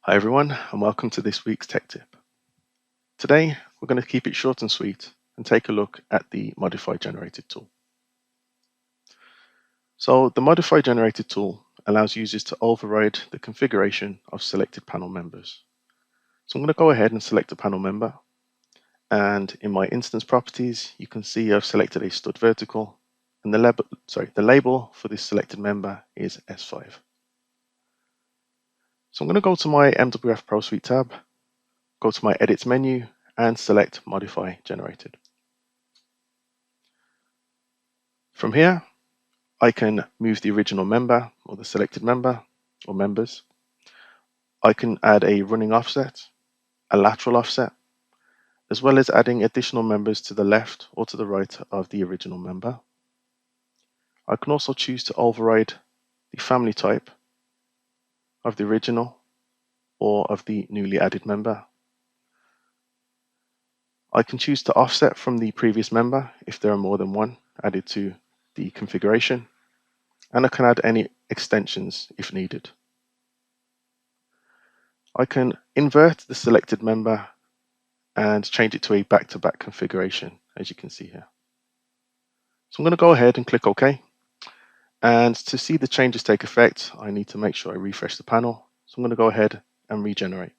Hi everyone, and welcome to this week's Tech Tip. Today, we're going to keep it short and sweet and take a look at the Modify Generated tool. So the Modify Generated tool allows users to override the configuration of selected panel members. So I'm going to go ahead and select a panel member, and in my instance properties, you can see I've selected a stud vertical, and the label for this selected member is S5. So I'm going to go to my MWF Pro Suite tab, go to my Edits menu, and select Modify Generated. From here, I can move the original member or the selected member or members. I can add a running offset, a lateral offset, as well as adding additional members to the left or to the right of the original member. I can also choose to override the family type of the original or of the newly added member. I can choose to offset from the previous member if there are more than one added to the configuration, and I can add any extensions if needed. I can invert the selected member and change it to a back-to-back configuration, as you can see here. So I'm going to go ahead and click OK. And to see the changes take effect, I need to make sure I refresh the panel. So I'm going to go ahead and regenerate.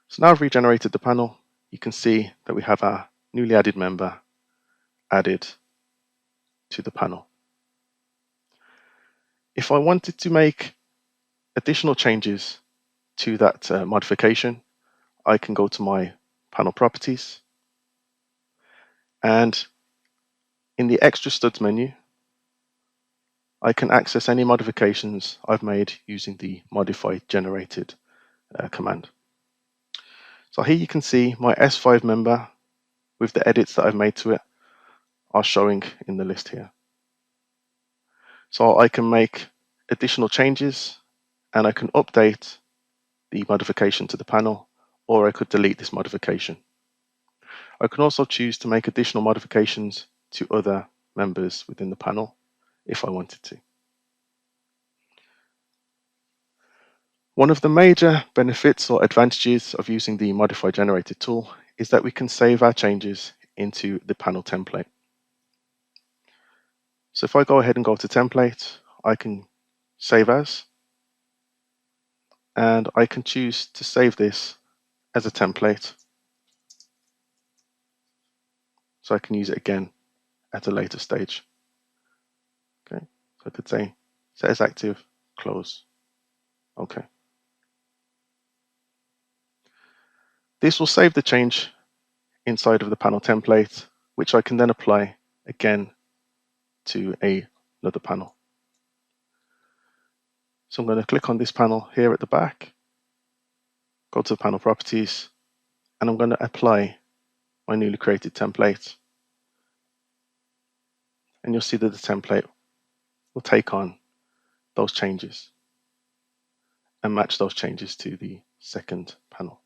So now I've regenerated the panel. You can see that we have our newly added member added to the panel. If I wanted to make additional changes to that modification, I can go to my panel properties, and in the extra studs menu, I can access any modifications I've made using the Modify Generated command. So here you can see my S5 member with the edits that I've made to it are showing in the list here. So I can make additional changes, and I can update the modification to the panel, or I could delete this modification. I can also choose to make additional modifications to other members within the panel if I wanted to. One of the major benefits or advantages of using the Modify Generated tool is that we can save our changes into the panel template. So if I go ahead and go to Template, I can save as, and I can choose to save this as a template, so I can use it again at a later stage. Okay, so I could say set as active, close, okay. This will save the change inside of the panel template, which I can then apply again to another panel. So I'm going to click on this panel here at the back, go to the panel properties, and I'm going to apply my newly created template. And you'll see that the template will take on those changes and match those changes to the second panel.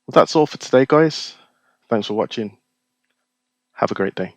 Well, that's all for today, guys. Thanks for watching. Have a great day.